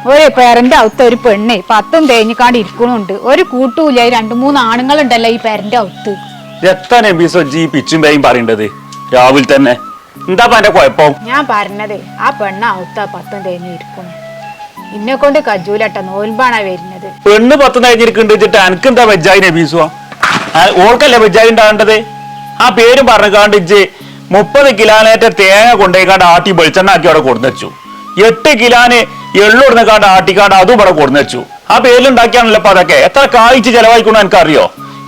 ഒരു പേരന്റെ അവത്ത് ഒരു പെണ്ണെ 10 തേഞ്ഞിക്കാണ്ട് ഇരിക്കണുണ്ട്. ഒരു കൂട്ടൂല. 2-3 ആണുങ്ങളുണ്ടല്ലോ ഈ പേരന്റെ അവത്ത്. എത്ര നബീസോ ജി പിച്ചും പേയും പറയേണ്ടത് രാവിലെ തന്നെ? എന്താ എന്റെ കുഴപ്പം? ഞാൻ പറഞ്ഞതേ ആ പെണ്ണ അവത്ത 10 തേഞ്ഞ് ഇരിക്കണു. ഇന്നെ കൊണ്ട് കജൂലട്ട നോൽമ്പാണാ വരുന്നത്. പെണ്ണ് 10 തേഞ്ഞിരിക്കുന്നുണ്ട്. എനിക്ക് എന്താ വെജായി നബീസോ? ഓൾക്കല്ലേ വെജായി ഉണ്ടാകേണ്ടത്? ആ പേരും പറഞ്ഞാണ്ട് ഇജ്ജ് 30 കിലോനേറ്റ തേങ്ങ കൊണ്ടേക്കാണ്ട് ആട്ടി വെളിച്ചെണ്ണാക്കി അവിടെ കൊടുന്നു. 8 കിലോന് എള്ളുടനെക്കാണ്ട് ആട്ടിക്കാണ്ട് അതും ഇവിടെ കൊടുന്നു. ആ പേരിലുണ്ടാക്കിയാണല്ലോ ഇപ്പൊ അതൊക്കെ. എത്ര കായ്ച്ച് ചെലവായിക്കണോ എനിക്കറിയോ?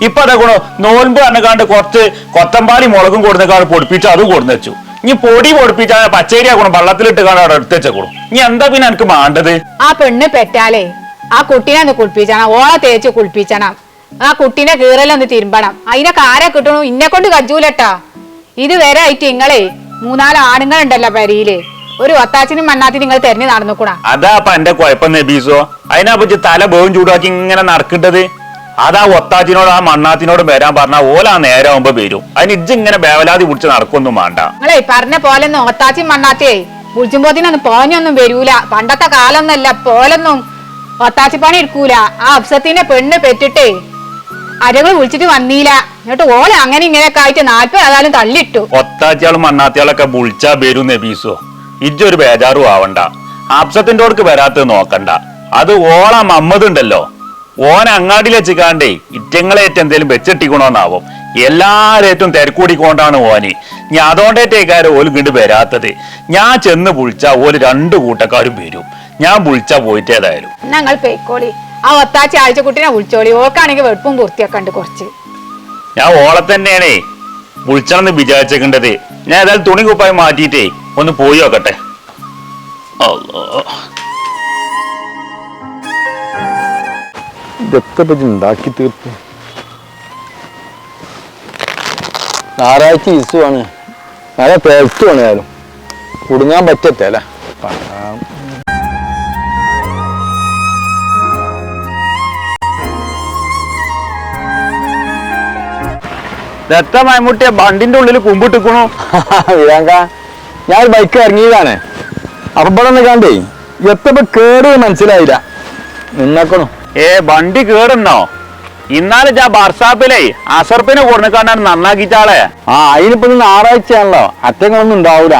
ഇപ്പൊ അതൊക്കെ നോൻപ് പറഞ്ഞാണ്ട് കുറച്ച് കൊത്തമ്പാലി മുളകും കൊടുന്നേക്കാണ്ട് പൊടിപ്പിച്ച് അതും കൊടുന്നു. ഇനി പൊടി പൊടിപ്പിച്ചാ പച്ചരി ആക്കണം വെള്ളത്തിലിട്ട് കാണാൻ അവിടെ എടുത്ത് വെച്ചേക്കണം. ഇനി എന്താ പിന്നെ എനിക്ക് വേണ്ടത്? ആ പെണ്ണ് പെറ്റാലേ ആ കുട്ടീനെ ഒന്ന് കുളിപ്പിച്ചണം. ഓളെ തേച്ച് കുളിപ്പിച്ചണം. ആ കുട്ടീനെ കീറലൊന്ന് തിരുമ്പണം. അതിനൊക്കെ ആരെ കിട്ടണു? ഇന്നെ കൊണ്ട് കജൂലട്ടാ. ഇത് വരെ ആയിട്ട് നിങ്ങളെ 3-4 ആണുങ്ങളുണ്ടല്ലോ പെരിയില്. ഒരു ഒത്താച്ചിനും മണ്ണാത്തിനും നിങ്ങൾ തെരഞ്ഞു നടന്നുകൂടാ. അതാ അപ്പൊ എന്റെ കുഴപ്പം നബീസോ. അതിനെ പറ്റി തല ബോവും ചൂടാക്കി ഇങ്ങനെ നടക്കേണ്ടത്. അതാ ഒത്താച്ചിനോട് ആ മണ്ണാത്തിനോട് വരാൻ പറഞ്ഞാൽ ഓലാ നേരം ആവുമ്പോ വരും. അതിന് ഇജ്ജ് ഇങ്ങനെ ബേവലാതി പിടിച്ച് നടക്കൊന്നും വേണ്ട. നിങ്ങളെ പറഞ്ഞ പോലൊന്നും ഒത്താച്ചി മണ്ണാത്തിയേ വിളിച്ചുമ്പോത്തിനൊന്നും പോഞ്ഞൊന്നും വരൂല. പണ്ടത്തെ കാലൊന്നല്ല. പോലൊന്നും ഒത്താച്ചിപ്പണി എടുക്കൂല. ആ അഫ്സത്തിനെ പെണ്ണ് പെറ്റിട്ടേ അരകൾ വിളിച്ചിട്ട് വന്നീല. എന്നിട്ട് ഓല അങ്ങനെ ഇങ്ങനെയൊക്കെ ആയിട്ട് 40 ഏതായാലും തള്ളിട്ടു. ഒത്താച്ചിയാളും മണ്ണാത്തിയാളൊക്കെ വിളിച്ചാ വരും നബീസോ. ഇജ്ജൊരു ബേജാറും ആവണ്ട. അഫ്സത്തിന്റെ ഓർക്ക് വരാത്തത് നോക്കണ്ട. അത് ഓള മമ്മദ് ഉണ്ടല്ലോ, ഓന അങ്ങാടിയിൽ വെച്ചിക്കാണ്ടേ ഇറ്റങ്ങളേറ്റ് എന്തേലും വെച്ചെട്ടിക്കണോന്നാവും. എല്ലാരേറ്റും തിരക്കൂടിക്കൊണ്ടാണ് ഓന്. ഞാൻ അതുകൊണ്ടേറ്റേക്കാരും ഓല് ഇങ്ങോട്ട് വരാത്തത്. ഞാൻ ചെന്ന് വിളിച്ചാ ഓല് 2 കൂട്ടക്കാരും വരും. ഞാൻ വിളിച്ചാ പോയിട്ടേതായാലും. ഞങ്ങൾ പേക്കോളി. ആ ഒത്താച്ചി ആഴ്ചക്കുട്ടിനെ വിളിച്ചോളി. ഓക്കാണെങ്കിൽ വെടുപ്പും പൂർത്തിയാക്കണ്ട് കുറച്ച്. ഞാൻ ഓളെ തന്നെയാണേ വിളിച്ചണമെന്ന് വിചാരിച്ചേക്കേണ്ടത്. ഞാൻ ഏതായാലും തുണി കുപ്പായി മാറ്റിയിട്ടേ ഒന്ന് പോയി നോക്കട്ടെ. ഇതൊക്കെ പറ്റി ഉണ്ടാക്കി തീർപ്പ്. ഞായറാഴ്ച ഇസുവാണ്. നല്ല തേർത്തുമാണ്. ആരും കുടുങ്ങാൻ പറ്റത്തല്ല. മമ്മൂട്ടിയെ ബണ്ടിന്റെ ഉള്ളിൽ കുമ്പിട്ടിക്കണു. വിരാങ്ക, ഞാൻ ബൈക്ക് ഇറങ്ങിയതാണ്. അപ്പൊ ഇവിടെ ഒന്ന് കണ്ടേ എത്തപ്പോ കേറി മനസ്സിലായില്ല. നിന്നേക്കണു. ബണ്ടി കേടുന്നോ? ഇന്നാലും ഞാൻ ബർസാപ്പിലേ അസർപ്പിനെ കൊടുക്കാണ്ടാണ് നന്നാക്കിച്ചാളെ. അതിനിപ്പോ ഞായറാഴ്ചയാണല്ലോ. അറ്റങ്ങളൊന്നും ഉണ്ടാവൂല.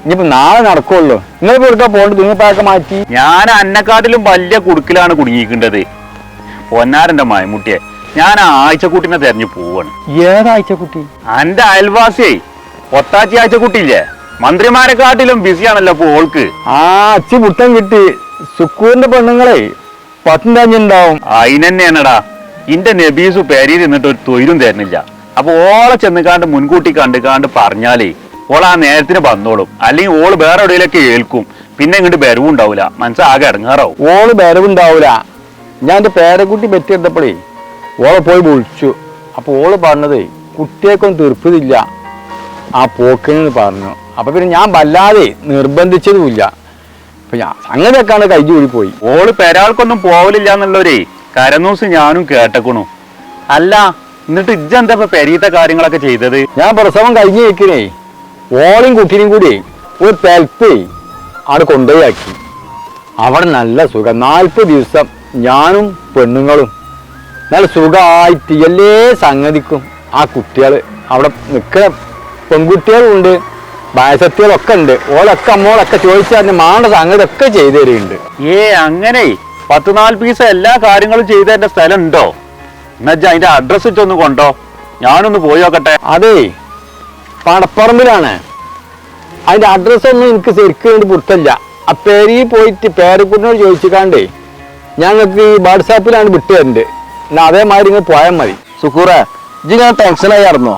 ഇനിയിപ്പോ നാളെ നടക്കുള്ളൂ. നിങ്ങളിപ്പോ എടുക്കാ പോകണ്ട തുണിപ്പായൊക്കെ മാറ്റി. ഞാൻ അന്നക്കാട്ടിലും വലിയ കുടുക്കിലാണ് കുടുങ്ങിക്കേണ്ടത്. പൊന്നാരന്റെ മമ്മൂട്ടിയെ ഞാൻ ആഴ്ചക്കുട്ടിനെ തെരഞ്ഞു പോവാണ്. ഏതാഴ്ചക്കുട്ടി? എന്റെ അയൽവാസിയെ ഒത്താച്ചി ആഴ്ചക്കുട്ടിയില്ലേ? മന്ത്രിമാരെക്കാട്ടിലും ബിസിയാണല്ലോ ഇപ്പൊ ഓൾക്ക്. അച്ഛ പുത്തൻ കിട്ടി. സുക്കൂറിന്റെ പെണ്ണുങ്ങളെ 10 തഞ്ഞുണ്ടാവും. അതിനെന്നെയാണടാ ഇന്റെ നബീസു പേരിൽ നിന്നിട്ട് ഒരു തൊയിലും തരുന്നില്ല. അപ്പൊ ഓളെ ചെന്നുകാണ്ട് മുൻകൂട്ടി കണ്ടുകാണ്ട് പറഞ്ഞാലേ ഓൾ ആ നേരത്തിന് വന്നോളും. അല്ലെങ്കിൽ ഓള് വേറെ എവിടെയൊക്കെ ഏൽക്കും. പിന്നെ ഇങ്ങോട്ട് ബരവും ഉണ്ടാവൂല. മനസ്സാകെ ഇടങ്ങാറാവും. ഓള് ബരവുണ്ടാവൂല. ഞാൻ എന്റെ പേരക്കുട്ടി പറ്റിയെടുത്തപ്പോഴേ ഓളെ പോയി വിളിച്ചു. അപ്പൊ ഓള് പറഞ്ഞതേ കുട്ടിയേക്കൊന്നും തീർപ്പതില്ല ആ പോക്കിനെന്ന് പറഞ്ഞു. അപ്പൊ പിന്നെ ഞാൻ വല്ലാതെ നിർബന്ധിച്ചതുമില്ല. അപ്പൊ ഞാൻ അങ്ങനെയൊക്കെയാണ് കൈജി കൂടി പോയി. ഓള് പെരാൾക്കൊന്നും പോവലില്ല എന്നുള്ളവരേ കരനൂസ് ഞാനും കേട്ടക്കണു. അല്ല എന്നിട്ട് ഇജ്ജെന്താ ഇപ്പൊ പെരീത്തെ കാര്യങ്ങളൊക്കെ ചെയ്തത്? ഞാൻ പ്രസവം കഴിഞ്ഞ് വെക്കണേ ഓളും കുട്ടീനും കൂടി ഒരു പെൽപ്പേ അവിടെ കൊണ്ടുപോയി ആക്കി. അവിടെ നല്ല സുഖം. 40 ദിവസം ഞാനും പെണ്ണുങ്ങളും നല്ല സുഖമായിട്ട് എല്ലാ സംഗതിക്കും ആ കുട്ടികൾ അവിടെ നിൽക്കുന്ന പെൺകുട്ടികളും ഉണ്ട്, വയസ്സത്തികളൊക്കെ ഉണ്ട്. ഓളൊക്കെ അമ്മോളൊക്കെ ചോദിച്ചാൽ മാണ്ട സംഗതി ഒക്കെ ചെയ്തു തരുന്നുണ്ട്. അങ്ങനെ 10-4 പീസ് എല്ലാ കാര്യങ്ങളും ചെയ്തതിന്റെ സ്ഥലം ഉണ്ടോ? എന്നുവെച്ചാ അതിന്റെ അഡ്രസ് ഇട്ടൊന്ന് കൊണ്ടോ, ഞാനൊന്ന് പോയി നോക്കട്ടെ. അതേ പണപ്പറമ്പിലാണ്. അതിന്റെ അഡ്രസ്സൊന്നും എനിക്ക് ശരിക്കും വേണ്ടി പുറത്തല്ല. ആ പേരി പോയിട്ട് പേരക്കുട്ടിനോട് ചോദിച്ചിക്കാണ്ടേ ഞങ്ങൾക്ക് ഈ വാട്സാപ്പിലാണ് വിട്ടു തരുന്നുണ്ട്. എന്നാ അതേമാതിരി ഇങ്ങനെ പോയാൽ മതി. സുക്കൂറ ഇജ്ജ് ഞാൻ ടെൻഷനായി നടന്നോ?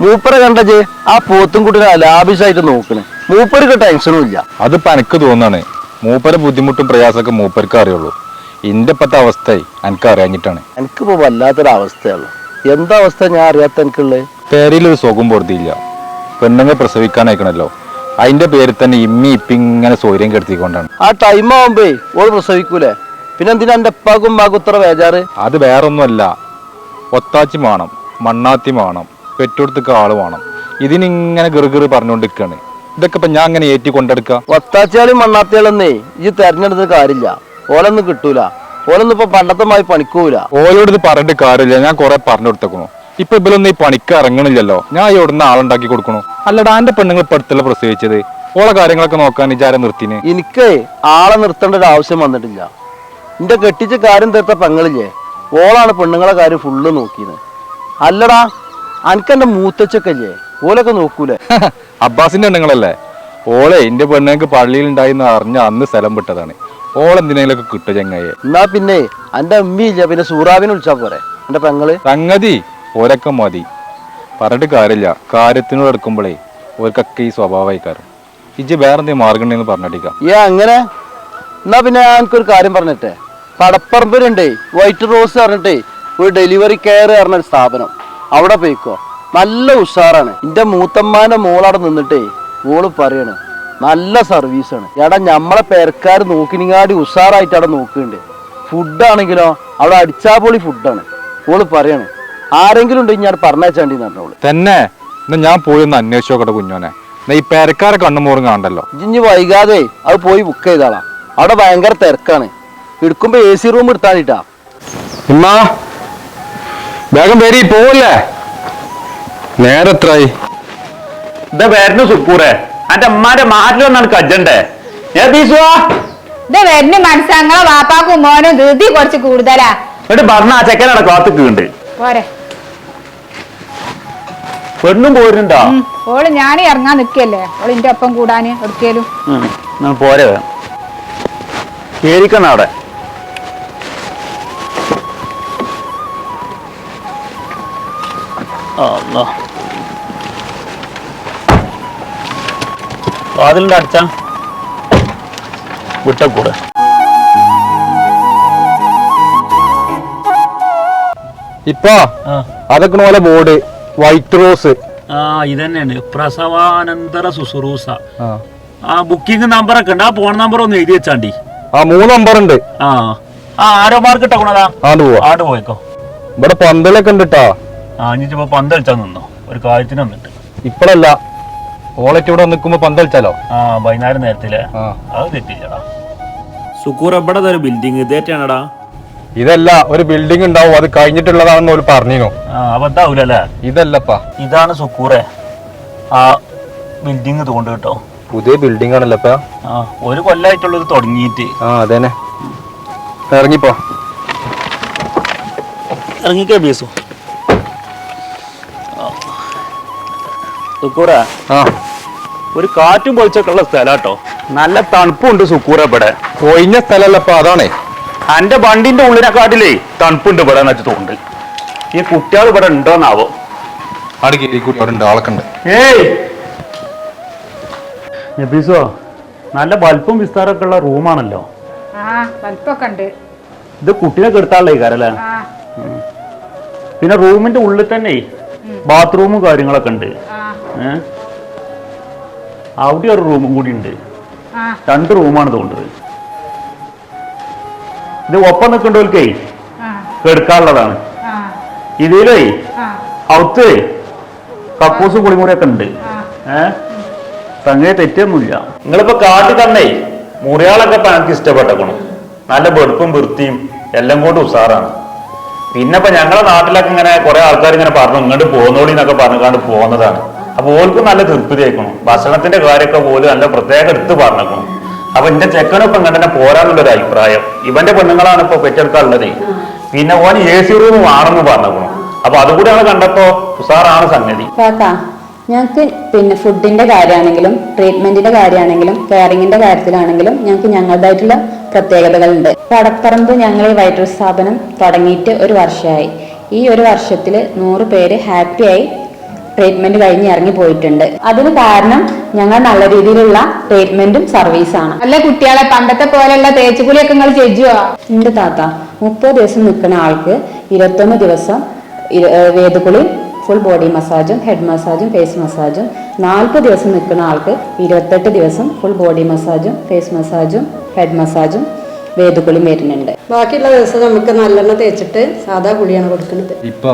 മൂപ്പരെ കണ്ടജ് ആ പോത്തും കുട്ടിനെ ലാഭിഷായിട്ട് നോക്കണേ. മൂപ്പർക്ക് ടെൻഷനും ഇല്ല. അതിപ്പോ എനിക്ക് തോന്നാണ് മൂപ്പരെ ബുദ്ധിമുട്ടും പ്രയാസമൊക്കെ മൂപ്പർക്ക് അറിയുള്ളൂ. ഇന്റെ ഇപ്പത്തെ അവസ്ഥ എനിക്ക് അറിയാഞ്ഞിട്ടാണ്. എനിക്കിപ്പോ വല്ലാത്തൊരവസ്ഥയുള്ളു. എന്താ അവസ്ഥ ഞാൻ അറിയാത്ത എനിക്കുള്ളത്? പേരിലൊരു സുഖം പൊറുതിയില്ല. പെണ്ണുങ്ങൾ പ്രസവിക്കാനായിക്കണല്ലോ. അതിന്റെ പേരിൽ തന്നെ ഇമ്മി ഇപ്പിങ്ങനെ സൗകര്യം കെടുത്തിക്കൊണ്ടാണ്. ആ ടൈം ആവുമ്പേ ഓള് പ്രസവിക്കൂലേ? പിന്നെ എന്തിനാ എന്റെ ഉപ്പാക്കും ഉമ്മാക്കും ഇത്ര ബേജാറ്? അത് വേറൊന്നുമല്ല. ഒത്താച്ചി വേണം, മണ്ണാത്തി വേണം, പെറ്റെടുത്തേക്ക് ആള് വേണം. ഇതിനിങ്ങനെ ഗിറുഗിറ് പറഞ്ഞുകൊണ്ടിരിക്കുകയാണ്. ഇതൊക്കെ ഇപ്പൊ ഞാൻ അങ്ങനെ ഏറ്റി കൊണ്ടെടുക്കുക. ഒത്താച്ചാളും മണ്ണാത്തിയാളെന്നേ ഇത് തെരഞ്ഞെടുത്ത കാര്യമില്ല. ഓലൊന്നും കിട്ടൂല. ഓലൊന്നും ഇപ്പൊ പണ്ടത്തമായി പണിക്കൂല. ഓലോട് ഇത് പറഞ്ഞിട്ട് കാര്യമില്ല, ഞാൻ കുറെ പറഞ്ഞു കൊടുത്തേക്കണു. ഇപ്പൊ ഇവലൊന്നും ഈ പണിക്ക് ഇറങ്ങണില്ലല്ലോ, ഞാൻ ഇവിടുന്ന് ആളുണ്ടാക്കി കൊടുക്കണു. അല്ലടാ എന്റെ പെണ്ണുങ്ങൾ ഇപ്പൊ അടുത്തല്ല പ്രസവിച്ചത്, ഓളെ കാര്യങ്ങളൊക്കെ നോക്കാൻ വിചാരം നിർത്തിന്. എനിക്ക് ആളെ നിർത്തേണ്ട ഒരു ആവശ്യം വന്നിട്ടില്ല. എന്റെ കെട്ടിച്ച കാര്യം തീർത്ത പെങ്ങളില്ലേ, ഓളാണ് പെണ്ണുങ്ങളെ കാര്യം ഫുള്ള് നോക്കിയത്. അല്ലടാ അനക്കെന്റെ മൂത്തച്ചൊക്കെ ഓലൊക്കെ നോക്കൂലേ? അബ്ബാസിന്റെ പെണ്ണുങ്ങളല്ലേ ഓളെ എന്റെ പെണ്ണുങ്ങൾക്ക് പള്ളിയിൽ ഉണ്ടായിന്ന് അറിഞ്ഞ അന്ന് സ്ഥലം വിട്ടതാണ്. ഓളെന്തിനൊക്കെ കിട്ടുക ചങ്ങായെ. എന്നാ പിന്നെ എന്റെ അമ്മിയില്ല, പിന്നെ സൂറാവിനെ വിളിച്ചാ പോരെ എന്റെ പെങ്ങള്. സംഗതി ഓരൊക്കെ മതി, പറഞ്ഞിട്ട് കാര്യമില്ല. കാര്യത്തിനോട് എടുക്കുമ്പോഴേ ഓർക്കൊക്കെ ഈ സ്വഭാവമായിക്കാരും. ഇജ്ജ് വേറെന്തെങ്കിലും മാർഗം ഉണ്ടെന്ന് പറഞ്ഞിട്ടിക്കാം. അങ്ങനെ എന്നാ പിന്നെ എനിക്കൊരു കാര്യം പറഞ്ഞിട്ടെ, പടപ്പറമ്പിലുണ്ടേ വൈറ്റ് റോസ് പറഞ്ഞിട്ടേ ഒരു ഡെലിവറി കെയർ പറഞ്ഞ ഒരു സ്ഥാപനം, അവിടെ പോയിക്കോ. നല്ല ഉഷാറാണ്. എന്റെ മൂത്തമ്മാന്റെ മോളവിടെ നിന്നിട്ടേ ഓള് പറയണ് നല്ല സർവീസാണ്. എടാ ഞമ്മളെ പേരക്കാർ നോക്കിനിങ്ങാടി ഉഷാറായിട്ട് അവിടെ നോക്കുന്നുണ്ട്. ഫുഡാണെങ്കിലോ അവിടെ അടിച്ചാപൊളി ഫുഡാണ്. ഓള് പറയാണ് ആരെങ്കിലും ഉണ്ടെങ്കിൽ ഞാൻ പറഞ്ഞേച്ചാണ്ടി പറഞ്ഞോള്. തന്നെ എന്നാ ഞാൻ പോയി ഒന്ന് അന്വേഷിച്ചോക്കട്ടെ കുഞ്ഞോനെ. ഈ പേരക്കാരെ കണ്ണുമോറും കാണണ്ടല്ലോ. ഇനി വൈകാതെ അത് പോയി ബുക്ക് ചെയ്താളാ. അവിടെ ഭയങ്കര തിരക്കാണ്. എടുക്കുമ്പോ AC റൂം എടുത്താണിട്ടാ. ഇമ്മ വേഗം പേരി പോവല്ലേ, നേരെത്രായി? ഇതാ വരുന്നു സുക്കൂറെ, എന്റെ അമ്മാന്റെ മാറ്റിൽ വന്നാണ് കജ്ജണ്ടേ. ഇത് വരുന്ന മനസ്സങ്ങളെ വാപ്പാക്കും മോനും ധൃതി കുറച്ച് കൂടുതലാ. എന്നിട്ട് പറഞ്ഞ ആ ചെക്കനവിടെ കാത്തുക്കുണ്ട്. പോരെ പെണ്ണും പോരുന്നുണ്ടോ? ഓള് ഞാൻ ഇറങ്ങാൻ നിക്കല്ലേ, ഓള് എന്റെ ഒപ്പം കൂടാന് എടുക്കലും. പോരെ കേരിക്കണ അവിടെ. വാതിലിന്റെ അടച്ച വിട്ടക്കൂടെ. ഇപ്പൊ അതൊക്കെ പോലെ ബോർഡ് വൈറ്റ് റോസ്. ഇതന്നെയാണ് പ്രസവാനന്തര ശുശ്രൂഷ. ആ ബുക്കിംഗ് നമ്പറൊക്കെ ഉണ്ട്. ആ ഫോൺ നമ്പർ ഒന്ന് എഴുതി വെച്ചാണ്ടി. ആ 3 നമ്പർ ഉണ്ട്. ആരോ മാർക്ക് ഇട്ടണതാ. ആണ്ട് പോയിക്കോ. ഇവിടെ പന്തലൊക്കെ ഉണ്ട് കേട്ടോ. ഇനിയിപ്പോ പന്തളിച്ചാ നിന്നോ, ഒരു കാര്യത്തിന് വന്നിട്ട്. ഇപ്പഴല്ല, ഓളറ്റ് ഇവിടെ നിൽക്കുമ്പോ പന്തളിച്ചാലോ? വൈകുന്നേരം നേരത്തിലെ അത് തെറ്റില്ലടാ. സുക്കൂർ എവിടെ ഒരു ബിൽഡിംഗ് ഇതേറ്റാണടാ? ഇതല്ല, ഒരു ബിൽഡിംഗ് ഉണ്ടാവും, അത് കഴിഞ്ഞിട്ടുള്ളതാണെന്ന് ഓല് പറഞ്ഞിരുന്നു. അബദ്ധാവൂലല്ലേ? ഇതല്ലപ്പാ, ഇതാണ് സുക്കൂറെ ആ ബിൽഡിംഗ് തോണ്ട് കേട്ടോ. പുതിയ ബിൽഡിംഗ് ആണല്ലപ്പാ. ഒരു കൊല്ലായിട്ടുള്ളത് തുടങ്ങിയിട്ട്. അതന്നെ, ഇറങ്ങിപ്പോ. ഇറങ്ങിക്കേ ബീസു. സുക്കൂറെ ഒരു കാറ്റും പൊളിച്ചൊക്കെ ഉള്ള സ്ഥലാട്ടോ. നല്ല തണുപ്പുണ്ട് സുക്കൂറ ഇവിടെ. ഒഴിഞ്ഞ സ്ഥലല്ലപ്പാ, അതാണേ. എന്റെ വണ്ടിന്റെ ഉള്ളിനെക്കാട്ടിലേ തണുപ്പുണ്ട് ഇവിടെ എന്ന് വെച്ച് തോന്നുന്നുണ്ട്. ഈ കുട്ടികൾ ഇവിടെ ഉണ്ടോന്നാവോ? കുട്ടികളുണ്ട്, ആളൊക്കെ ഉണ്ട്. ഏയ് നബീസോ, നല്ല വലുപ്പം വിസ്താരമൊക്കെ ഉള്ള റൂമാണല്ലോ. ഇത് കുട്ടിനെ കെടുത്താനുള്ള കാരല്ലേ? പിന്നെ റൂമിന്റെ ഉള്ളിൽ തന്നെ ബാത്റൂമും കാര്യങ്ങളൊക്കെ ഉണ്ട്. അവിടെ ഒരു റൂമും കൂടി ഉണ്ട്. 2 റൂമാണ് തോന്നുന്നത്. ഇത് ഒപ്പം നിൽക്കണ്ടോൽക്കേ കെടുക്കാനുള്ളതാണ്. ഇതിലേ ഔത്ത് കക്കൂസും കുളിമുറിയൊക്കെ ഉണ്ട്. സംഗതി തെറ്റൊന്നുമില്ല. നിങ്ങളിപ്പോ കാട്ടി തന്നേ മുറിയാളൊക്കെ ഇപ്പൊ എനിക്ക് ഇഷ്ടപ്പെട്ടേക്കണം. നല്ല വെടുപ്പും വൃത്തിയും എല്ലാം കൊണ്ട് ഉഷാറാണ്. പിന്നെ ഇപ്പൊ ഞങ്ങളെ നാട്ടിലൊക്കെ ഇങ്ങനെ കുറെ ആൾക്കാർ ഇങ്ങനെ പറഞ്ഞു ഇങ്ങോട്ട് പോന്നോളി എന്നൊക്കെ പറഞ്ഞുകൊണ്ട് പോകുന്നതാണ്. അപ്പൊ ഓൽക്കും നല്ല തൃപ്തി ആയിക്കണം. ഭക്ഷണത്തിന്റെ കാര്യമൊക്കെ പോലും നല്ല പ്രത്യേകം എടുത്ത് പറഞ്ഞേക്കണം. അപ്പൊ എന്റെ ചെക്കനൊപ്പം ഇങ്ങനെ തന്നെ പോരാന്നുള്ളൊരു അഭിപ്രായം. ഇവന്റെ പെണ്ണുങ്ങളാണ് ഇപ്പൊ പെറ്റെടുക്കാനുള്ളത്. പിന്നെ ഓൻ AC റൂം ആണെന്ന് പറഞ്ഞേക്കണം. അപ്പൊ അതുകൂടിയാണ് കണ്ടപ്പോ ഉഷാറാണ് സംഗതി. ഞങ്ങൾക്ക് പിന്നെ ഫുഡിന്റെ കാര്യമാണെങ്കിലും ട്രീറ്റ്മെന്റിന്റെ കാര്യമാണെങ്കിലും കെയറിങ്ങിന്റെ കാര്യത്തിലാണെങ്കിലും ഞങ്ങൾക്ക് ഞങ്ങളുടേതായിട്ടുള്ള പ്രത്യേകതകളുണ്ട്. പടപ്പറമ്പ് ഞങ്ങൾ ഈ വൈറ്റ് റോസ് സ്ഥാപനം തുടങ്ങിയിട്ട് 1 വർഷമായി. ഈ 1 വർഷത്തിൽ 100 പേര് ഹാപ്പിയായി ട്രീറ്റ്മെന്റ് കഴിഞ്ഞ് ഇറങ്ങി പോയിട്ടുണ്ട്. അതിന് കാരണം ഞങ്ങൾ നല്ല രീതിയിലുള്ള ട്രീറ്റ്മെന്റും സർവീസാണ്. അല്ല കുട്ടികളെ പണ്ടത്തെ പോലെയുള്ള തേച്ചുകുലിയൊക്കെ നിങ്ങൾ ചെയ്യുവോ? ഉണ്ട് താത്ത. 30 ദിവസം നിൽക്കുന്ന ആൾക്ക് 21 ദിവസം വേദകുളി, ഫുൾ ബോഡി മസാജും ഹെഡ് മസാജും ഫേസ് മസാജും. 40 ദിവസം നിൽക്കുന്ന ആൾക്ക് 28 ദിവസം ഫുൾ ബോഡി മസാജും ഫേസ് മസാജും ഹെഡ് മസാജും വേദകുളിയും വരുന്നുണ്ട്. ബാക്കിയുള്ള ദിവസം നമുക്ക് നല്ലെണ്ണ തേച്ചിട്ട് സാധാ കുളിയാണ് കൊടുക്കുന്നത്. ഇപ്പൊ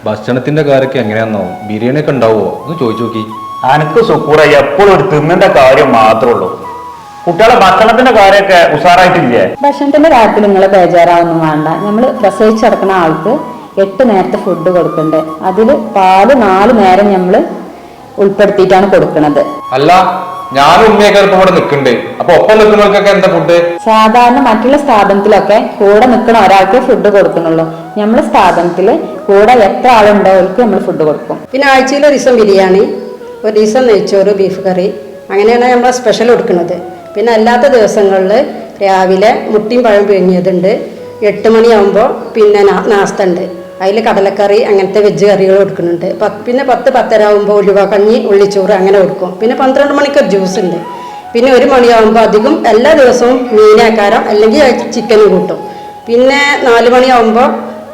ഭക്ഷണത്തിന്റെ കാര്യമൊക്കെ എങ്ങനെയാന്നോ? ബിരിയാണി ഒക്കെ ഉണ്ടാവോ എന്ന് ചോദിച്ചു നോക്കി. അനക്ക് സുക്കൂറ എപ്പോഴും ഒരു തിന്നിന്റെ കാര്യം മാത്രമേ ഉള്ളൂ. കുട്ടികളെ ഭക്ഷണത്തിന്റെ കാര്യമൊക്കെ ഉഷാറായിട്ടില്ലേ? ഭക്ഷണത്തിന്റെ കാര്യത്തിൽ നിങ്ങൾ ബേജാറാവൊന്നും വേണ്ട. നമ്മൾ പ്രസവിച്ചിറക്കുന്ന ആൾക്ക് 8 നേരത്തെ ഫുഡ് കൊടുക്കണ്ടേ. അതിൽ പാല് 4 നേരം നമ്മൾ ഉൾപ്പെടുത്തിയിട്ടാണ് കൊടുക്കുന്നത്. അല്ല, ഞാനും ഉമ്മയൊക്കെ ഇപ്പൊ ഇവിടെ നിൽക്കുന്നുണ്ട്. അപ്പൊ ഒപ്പം നിൽക്കുന്നവർക്കൊക്കെ എന്താ ഫുഡ്? സാധാരണ മറ്റുള്ള സ്ഥാപനത്തിലൊക്കെ കൂടെ നിൽക്കുന്ന ഒരാൾക്ക് ഫുഡ് കൊടുക്കണുള്ളൂ. നമ്മളെ സ്ഥാപനത്തിൽ കൂടെ എത്ര ആളുണ്ടോ അവർക്ക് നമ്മൾ ഫുഡ് കൊടുക്കും. പിന്നെ ആഴ്ചയിൽ ഒരു ദിവസം ബിരിയാണി, ഒരു ദിവസം നെയ്ച്ചോറ്, ബീഫ് കറി, അങ്ങനെയാണ് നമ്മൾ സ്പെഷ്യൽ കൊടുക്കുന്നത്. പിന്നെ അല്ലാത്ത ദിവസങ്ങളിൽ രാവിലെ മുട്ടിയും പഴം പിഴിഞ്ഞതുണ്ട്. 8 മണിയാകുമ്പോൾ പിന്നെ നാസ്ത ഉണ്ട്. അതിൽ കടലക്കറി അങ്ങനത്തെ വെജ് കറികൾ കൊടുക്കുന്നുണ്ട്. പിന്നെ 10-10:30 ആകുമ്പോൾ ഉലുവ കഞ്ഞി, ഉള്ളിച്ചോറ് അങ്ങനെ കൊടുക്കും. പിന്നെ 12 മണിക്ക് ഒരു ജ്യൂസ് ഉണ്ട്. പിന്നെ 1 മണിയാകുമ്പോൾ അധികം എല്ലാ ദിവസവും മീനാക്കാരം അല്ലെങ്കിൽ ചിക്കനും കൂട്ടും. പിന്നെ 4 മണിയാകുമ്പോൾ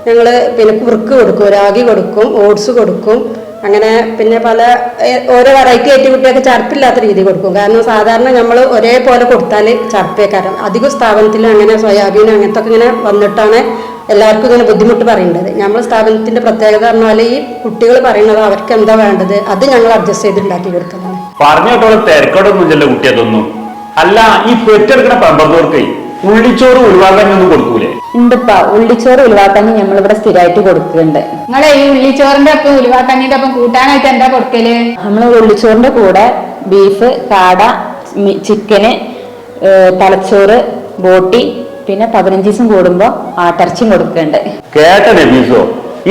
ഞങ്ങൾ പിന്നെ കുറുക്ക് കൊടുക്കും, രാഗി കൊടുക്കും, ഓട്സ് കൊടുക്കും. അങ്ങനെ പിന്നെ ഓരോ വെറൈറ്റി ആയിട്ട് കുട്ടികൾക്ക് ചർപ്പില്ലാത്ത രീതി കൊടുക്കും. കാരണം സാധാരണ നമ്മൾ ഒരേപോലെ കൊടുത്താൽ ചർപ്പേക്കാരം. അധികം സ്ഥാപനത്തിൽ അങ്ങനെ സോയാബീൻ അങ്ങനത്തെ ഒക്കെ ഇങ്ങനെ വന്നിട്ടാണ് എല്ലാവർക്കും ഇങ്ങനെ ബുദ്ധിമുട്ട് പറയേണ്ടത്. നമ്മൾ സ്ഥാപനത്തിന്റെ പ്രത്യേകത പറഞ്ഞാൽ ഈ കുട്ടികൾ പറയുന്നത് അവർക്ക് എന്താ വേണ്ടത് അത് ഞങ്ങൾ അഡ്ജസ്റ്റ് ചെയ്ത് ഉണ്ടാക്കി കൊടുക്കുന്നതാണ്. പറഞ്ഞിട്ടോളം തിരക്കോടൊന്നും ഇല്ലല്ലോ കുട്ടിയതൊന്നും. അല്ല, ഈ പെറ്റെടുക്കുന്ന പെമ്പർക്കോർക്കേ ഉള്ളിച്ചോറ് ഉൾവാക്കഞ്ഞൊന്നും കൊടുക്കൂലേ? ഉണ്ടിപ്പാ, ഉള്ളിച്ചോറ് ഉലുവാക്കഞ്ഞി നമ്മളിവിടെ സ്ഥിരമായിട്ട് കൊടുക്കുന്നുണ്ട്. നിങ്ങളെ ഈ ഉള്ളിച്ചോറിന്റെ ഒപ്പം ഉലുവാക്കഞ്ഞിന്റെ ഒപ്പം കൂട്ടാനായിട്ട് എന്താ കൊടുക്കല്? നമ്മൾ ഉള്ളിച്ചോറിന്റെ കൂടെ ബീഫ്, കാട, ചിക്കന്, തലച്ചോറ്, ബോട്ടി, പിന്നെ 15 ദിവസം കൂടുമ്പോ ആട്ടിറച്ചിയും കൊടുക്കുന്നുണ്ട്. കേട്ട നബീസോ,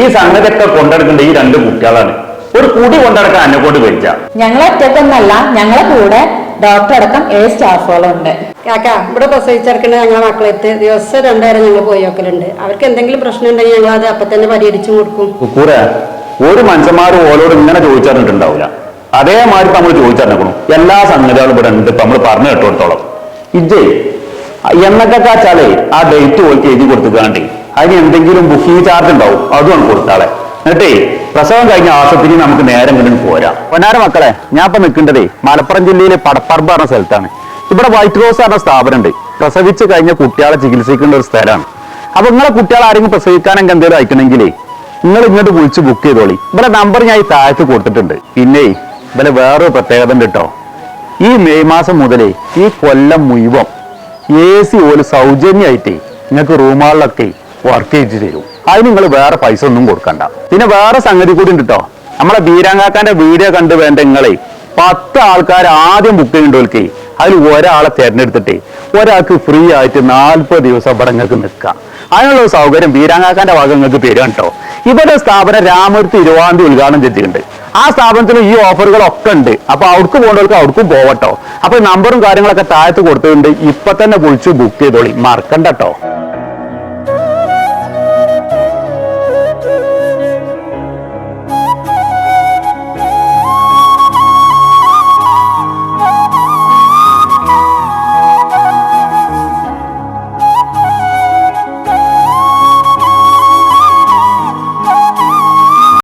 ഈ സംഗതിയൊക്കെ കൊണ്ടെടുക്കേണ്ട ഈ 2 കുട്ടികളാണ്. ഒരു കൂടി കൊണ്ടെടുക്കാൻ എന്നെ കൊണ്ട് വെച്ച. ഞങ്ങളെ ഒറ്റക്കൊന്നല്ല, ഞങ്ങളെ കൂടെ ഡോക്ടർ അടക്കം 7 സ്റ്റാഫുകളും ഉണ്ട്. കാക്കാ ഇവിടെ പ്രസവിച്ചെടുക്കുന്ന ഞങ്ങളെ മക്കളെടുത്ത് ദിവസം 2 നേരം ഞങ്ങൾ പോയി നോക്കലുണ്ട്. അവർക്ക് എന്തെങ്കിലും പ്രശ്നം ഉണ്ടെങ്കിൽ ഞങ്ങൾ അത് അപ്പം തന്നെ പരിഹരിച്ചും കൊടുക്കും. കൂടെ ഒരു മനുഷ്യന്മാരും ഓരോട് ഇങ്ങനെ ചോദിച്ചറിഞ്ഞിട്ടുണ്ടാവില്ല. അതേമാതിരി നമ്മൾ ചോദിച്ചറിഞ്ഞേക്കണം. എല്ലാ സംഗതികളും ഇവിടെ ഉണ്ട്. നമ്മൾ പറഞ്ഞു കേട്ടോടത്തോളം ഇജ്ജേ എന്നൊക്കെ വെച്ചാലേ ആ ഡേറ്റ് ഓൾക്ക് എഴുതി കൊടുത്തുകാണ്ട് അതിന് എന്തെങ്കിലും ബുക്കിംഗ് ചാർജ് ഉണ്ടാവും, അതുമാണ് കൊടുത്താളെ. എന്നിട്ടേ പ്രസവം കഴിഞ്ഞ ആശുപത്രി നമുക്ക് നേരം കണ്ടിട്ട് പോരാ. പൊന്നാര മക്കളെ, ഞാൻ ഇപ്പൊ നിൽക്കേണ്ടതേ മലപ്പുറം ജില്ലയിലെ പടപ്പറമ്പ് പറഞ്ഞ സ്ഥലത്താണ്. ഇവിടെ വൈറ്റ് റോസ് പറഞ്ഞ സ്ഥാപനം ഉണ്ട്. പ്രസവിച്ച് കഴിഞ്ഞ കുട്ടികളെ ചികിത്സിക്കേണ്ട ഒരു സ്ഥലമാണ്. അപ്പൊ നിങ്ങളെ കുട്ടികളെ ആരെങ്കിലും പ്രസവിക്കാനൊക്കെ എന്തെങ്കിലും അയക്കണമെങ്കിലേ നിങ്ങൾ ഇങ്ങോട്ട് വിളിച്ച് ബുക്ക് ചെയ്തോളി. ഇവിടെ നമ്പർ ഞാൻ ഈ താഴത്ത് കൊടുത്തിട്ടുണ്ട്. പിന്നെ ഇവിടെ വേറൊരു പ്രത്യേകത ഉണ്ട് കേട്ടോ. ഈ മെയ് മാസം മുതലേ ഈ കൊല്ലം മുഴുവൻ AC ഓല് സൗജന്യമായിട്ടേ നിങ്ങൾക്ക് റൂമുകളിലൊക്കെ വർക്ക് ചെയ്ത് തരും. അതിന് നിങ്ങൾ വേറെ പൈസ ഒന്നും കൊടുക്കണ്ട. പിന്നെ വേറെ സംഗതി കൂടി ഉണ്ട് കേട്ടോ. നമ്മളെ ബീരാങ്കാക്കാന്റെ വീഡിയോ കണ്ട് വേണ്ട നിങ്ങളെ 10 ആൾക്കാർ ആദ്യം ബുക്ക് ചെയ്യേണ്ടവർക്ക് അതിൽ ഒരാളെ തിരഞ്ഞെടുത്തിട്ടേ ഒരാൾക്ക് ഫ്രീ ആയിട്ട് 40 ദിവസം ഇവിടെ നിങ്ങൾക്ക് നിൽക്കാം. അതിനുള്ള സൗകര്യം ബീരാങ്കാക്കാന്റെ ഭാഗം നിങ്ങൾക്ക് തരാം കേട്ടോ. ഇവിടെ സ്ഥാപനം രാമൂർത്തി 20-ാം തീയതി ഉദ്ഘാടനം ചെയ്തിട്ടുണ്ട്. ആ സ്ഥാപനത്തിൽ ഈ ഓഫറുകളൊക്കെ ഉണ്ട്. അപ്പൊ അവിടേക്ക് പോകേണ്ടവർക്ക് അവിടേക്കും പോവട്ടോ. അപ്പൊ നമ്പറും കാര്യങ്ങളൊക്കെ താഴത്ത് കൊടുത്തിട്ടുണ്ട്. ഇപ്പൊ തന്നെ വിളിച്ച് ബുക്ക് ചെയ്തോളി, മറക്കണ്ട കേട്ടോ.